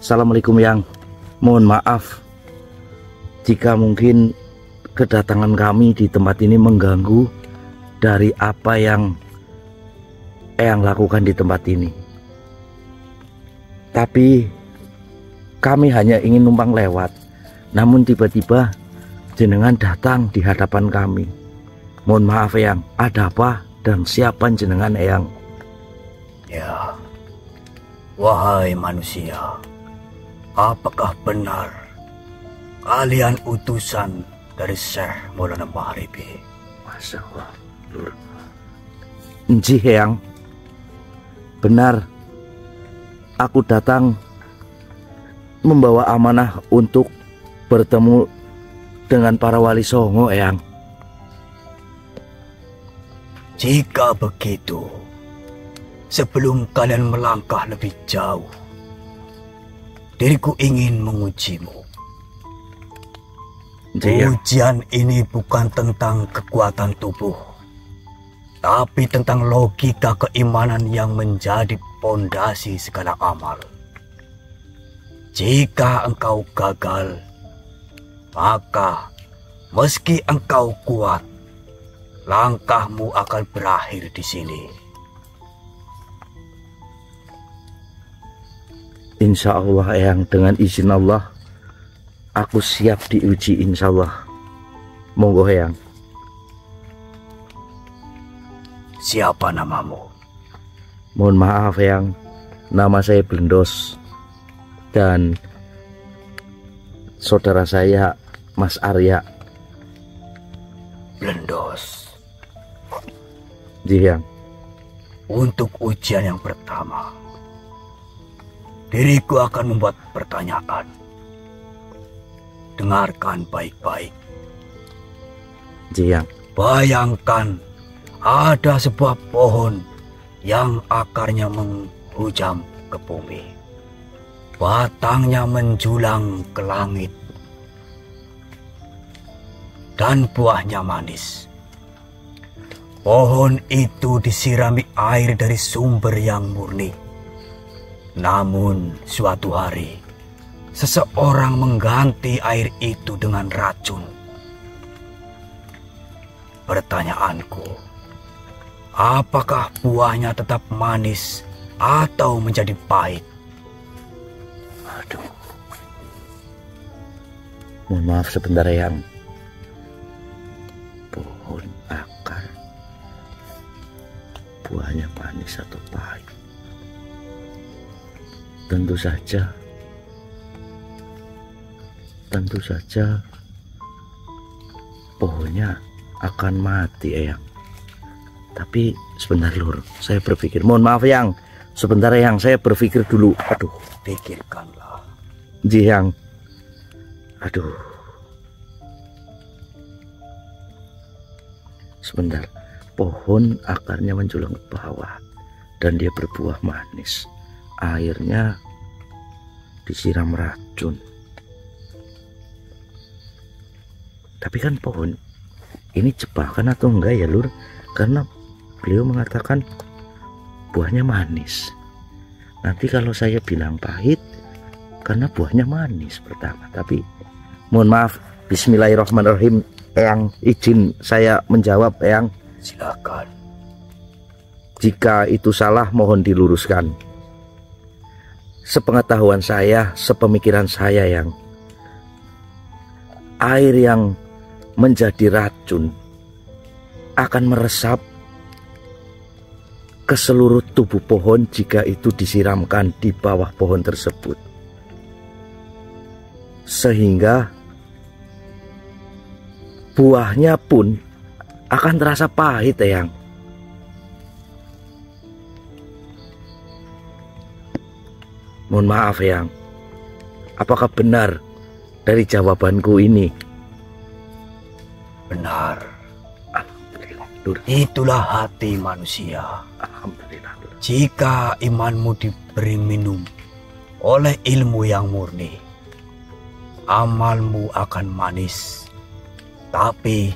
Speaker 2: Assalamualaikum Yang. Mohon maaf jika mungkin kedatangan kami di tempat ini mengganggu dari apa yang Eyang lakukan di tempat ini. Tapi kami hanya ingin numpang lewat, namun tiba-tiba jenengan datang di hadapan kami. Mohon maaf Eyang, ada apa dan siapa jenengan Eyang?
Speaker 1: Ya, wahai manusia, apakah benar kalian utusan dari Syekh Maulana Maharibi?
Speaker 2: Masya Allah, Lur. Nji Eyang, benar. Aku datang membawa amanah untuk bertemu dengan para wali songo Eyang.
Speaker 1: Jika begitu, sebelum kalian melangkah lebih jauh, diriku ingin mengujimu. Ujian ini bukan tentang kekuatan tubuh, tapi tentang logika keimanan yang menjadi pondasi segala amal. Jika engkau gagal, maka meski engkau kuat, langkahmu akan berakhir di sini.
Speaker 2: Insya Allah Eyang, dengan izin Allah aku siap diuji insya Allah. Monggo Eyang.
Speaker 1: Siapa namamu?
Speaker 2: Mohon maaf Eyang, nama saya Blendos dan saudara saya Mas Arya.
Speaker 1: Blendos.
Speaker 2: Ji Eyang.
Speaker 1: Untuk ujian yang pertama, diriku akan membuat pertanyaan. Dengarkan baik-baik.
Speaker 2: Ji Eyang.
Speaker 1: Bayangkan ada sebuah pohon yang akarnya menghujam ke bumi. Batangnya menjulang ke langit. Dan buahnya manis. Pohon itu disirami air dari sumber yang murni. Namun suatu hari, seseorang mengganti air itu dengan racun. Pertanyaanku, apakah buahnya tetap manis atau menjadi pahit?
Speaker 2: Aduh. Mohon maaf sebentar Eyang. Pohon akar, buahnya manis atau pahit? Tentu saja pohonnya akan mati Eyang. Tapi sebentar Lur, saya berpikir. Mohon maaf Eyang, sebentar Eyang, saya berpikir dulu. Aduh,
Speaker 1: Pikirkanlah.
Speaker 2: Ji Eyang. Aduh. Sebentar, pohon akarnya menjulang ke bawah dan dia berbuah manis. Airnya disiram racun. Tapi kan pohon ini jebakan atau enggak ya Lur? Karena beliau mengatakan buahnya manis. Nanti kalau saya bilang pahit karena buahnya manis pertama. Tapi mohon maaf, bismillahirrahmanirrahim. Eyang, izin saya menjawab Eyang.
Speaker 1: Silakan.
Speaker 2: Jika itu salah mohon diluruskan. Sepengetahuan saya, sepemikiran saya Yang, air yang menjadi racun akan meresap ke seluruh tubuh pohon jika itu disiramkan di bawah pohon tersebut. Sehingga buahnya pun akan terasa pahit, Eyang. Mohon maaf, Eyang. Apakah benar dari jawabanku ini?
Speaker 1: Benar.
Speaker 2: Alhamdulillah, Lur.
Speaker 1: Itulah hati manusia.
Speaker 2: Alhamdulillah, Lur.
Speaker 1: Jika imanmu diberi minum oleh ilmu yang murni, amalmu akan manis. Tapi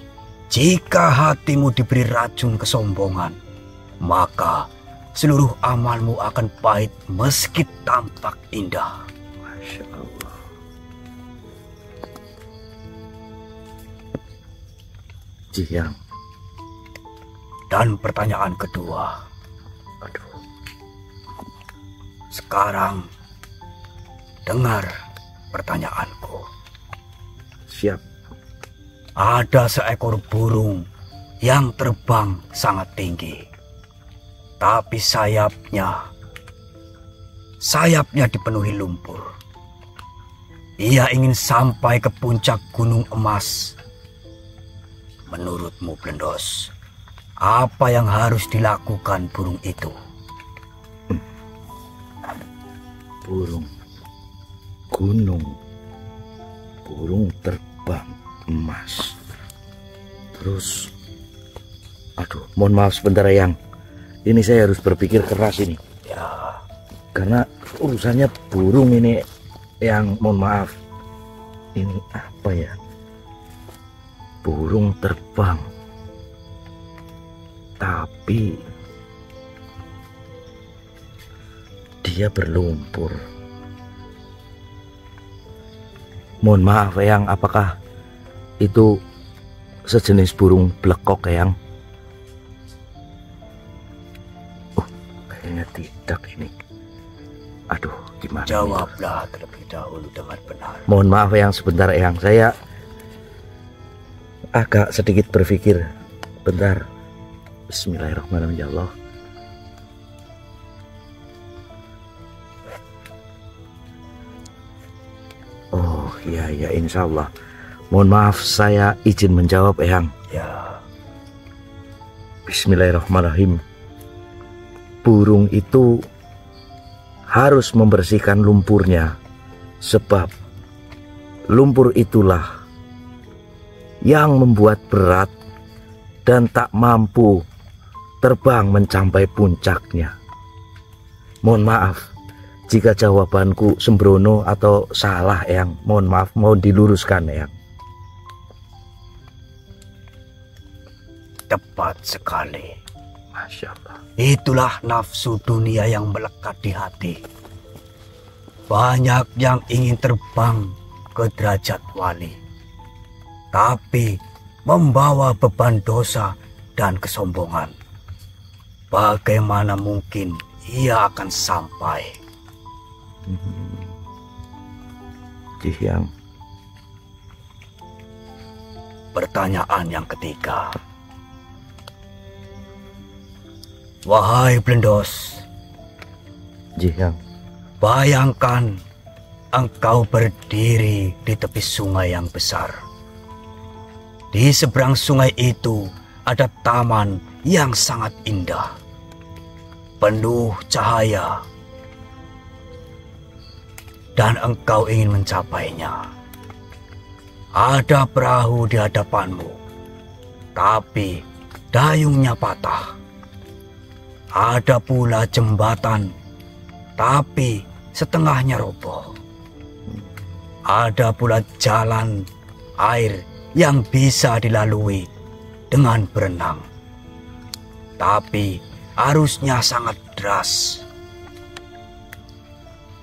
Speaker 1: jika hatimu diberi racun kesombongan, maka seluruh amalmu akan pahit meski tampak indah.
Speaker 2: Masya Allah. Jiang.
Speaker 1: Dan pertanyaan kedua.
Speaker 2: Aduh.
Speaker 1: Sekarang dengar pertanyaanku.
Speaker 2: Siap.
Speaker 1: Ada seekor burung yang terbang sangat tinggi. Tapi sayapnya dipenuhi lumpur. Ia ingin sampai ke puncak gunung emas. Menurutmu, Blendos, apa yang harus dilakukan burung itu?
Speaker 2: Burung gunung, burung terbang emas. Terus, aduh, mohon maaf sebentar, Eyang. Ini saya harus berpikir keras ini.
Speaker 1: Ya,
Speaker 2: Karena urusannya burung ini, yang mohon maaf. Ini apa ya? Burung terbang. Tapi dia berlumpur. Mohon maaf, Eyang, apakah itu sejenis burung blekok, Eyang? Kayaknya tidak ini. Aduh, gimana?
Speaker 1: jawablah terlebih dahulu dengan benar.
Speaker 2: Mohon maaf, Eyang, sebentar, Eyang. Saya agak sedikit berpikir. Bentar. Bismillahirrahmanirrahim, ya Allah. Oh, iya, insya Allah. Mohon maaf, saya izin menjawab, Eyang.
Speaker 1: Ya,
Speaker 2: Bismillahirrahmanirrahim. Burung itu harus membersihkan lumpurnya, sebab lumpur itulah yang membuat berat dan tak mampu terbang mencapai puncaknya. Mohon maaf jika jawabanku sembrono atau salah, Eyang. Mohon maaf, mohon diluruskan, Eyang.
Speaker 1: tepat sekali.
Speaker 2: Masya Allah.
Speaker 1: Itulah nafsu dunia yang melekat di hati. Banyak yang ingin terbang ke derajat wali, tapi membawa beban dosa dan kesombongan. Bagaimana mungkin ia akan sampai?
Speaker 2: Jiang.
Speaker 1: Pertanyaan yang ketiga. Wahai Blendos,
Speaker 2: Jiang.
Speaker 1: bayangkan engkau berdiri di tepi sungai yang besar. Di seberang sungai itu ada taman yang sangat indah, penuh cahaya, dan engkau ingin mencapainya. Ada perahu di hadapanmu, tapi dayungnya patah. Ada pula jembatan, tapi setengahnya roboh. Ada pula jalan air yang bisa dilalui dengan berenang, tapi arusnya sangat deras.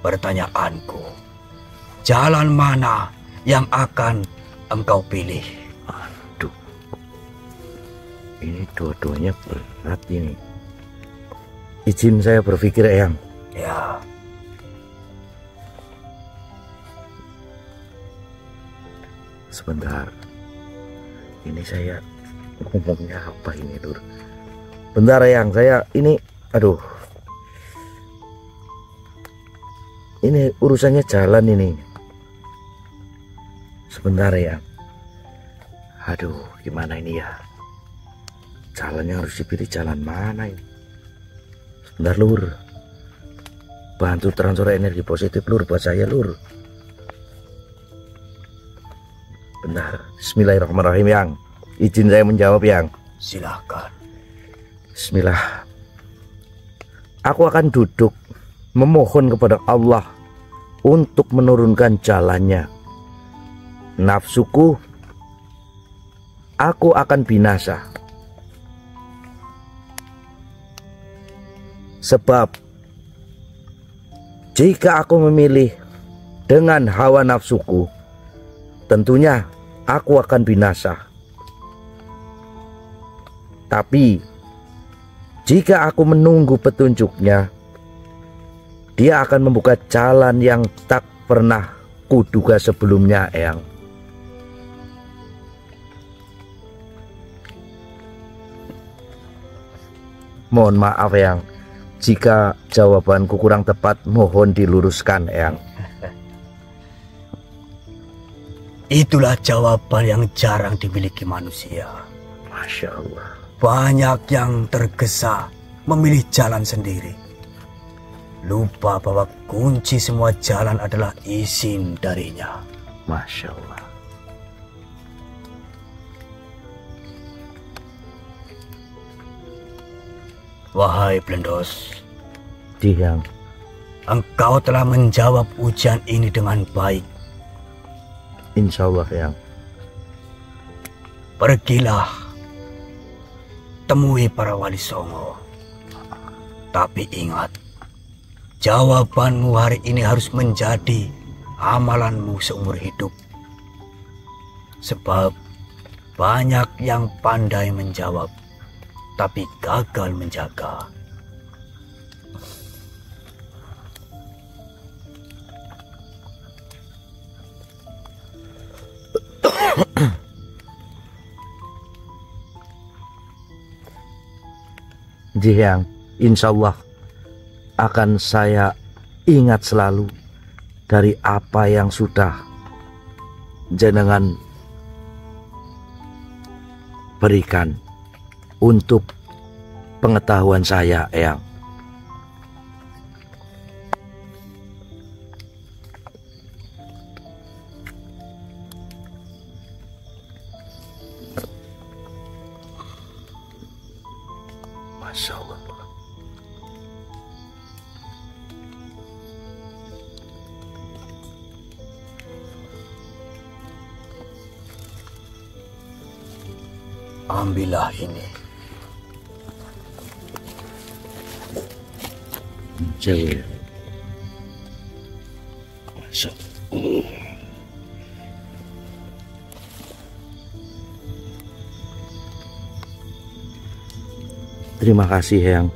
Speaker 1: Pertanyaanku, jalan mana yang akan engkau pilih?
Speaker 2: Aduh, ini dua-duanya berat ini. Izin saya berpikir, Eyang.
Speaker 1: Ya,
Speaker 2: Sebentar. Ini saya
Speaker 3: Ngomongnya apa ini, Lur? Bentar yang saya ini, aduh. Ini urusannya jalan ini. Sebentar ya. Aduh, gimana ini ya? Jalannya harus dipilih jalan mana ini? Sebentar, Lur. Bantu transfer energi positif, Lur, buat saya, Lur. Benar. Bismillahirrahmanirrahim, Yang. Izin saya menjawab, Yang.
Speaker 1: Silakan.
Speaker 3: Bismillah. Aku akan duduk memohon kepada Allah untuk menurunkan jalannya. Nafsuku, aku akan binasa. Sebab jika aku memilih dengan hawa nafsuku, tentunya aku akan binasa. Tapi jika aku menunggu petunjuknya, dia akan membuka jalan yang tak pernah kuduga sebelumnya, Eyang. Mohon maaf, Eyang, jika jawabanku kurang tepat, mohon diluruskan, Eyang.
Speaker 1: Itulah jawaban yang jarang dimiliki manusia.
Speaker 3: Masya Allah.
Speaker 1: Banyak yang tergesa memilih jalan sendiri. Lupa bahwa kunci semua jalan adalah izin darinya.
Speaker 3: Masya Allah.
Speaker 1: Wahai Blendos,
Speaker 3: Yang.
Speaker 1: engkau telah menjawab ujian ini dengan baik.
Speaker 3: Insya Allah, Yang.
Speaker 1: Pergilah, temui para wali songo. Tapi ingat, jawabanmu hari ini harus menjadi amalanmu seumur hidup. Sebab banyak yang pandai menjawab, tapi gagal menjaga.
Speaker 3: Yang, insya Allah akan saya ingat selalu dari apa yang sudah jenengan berikan untuk pengetahuan saya, Eyang. Masya Allah.
Speaker 1: Ambillah ini.
Speaker 3: Jauh. Masya Allah. Terima kasih, Eyang.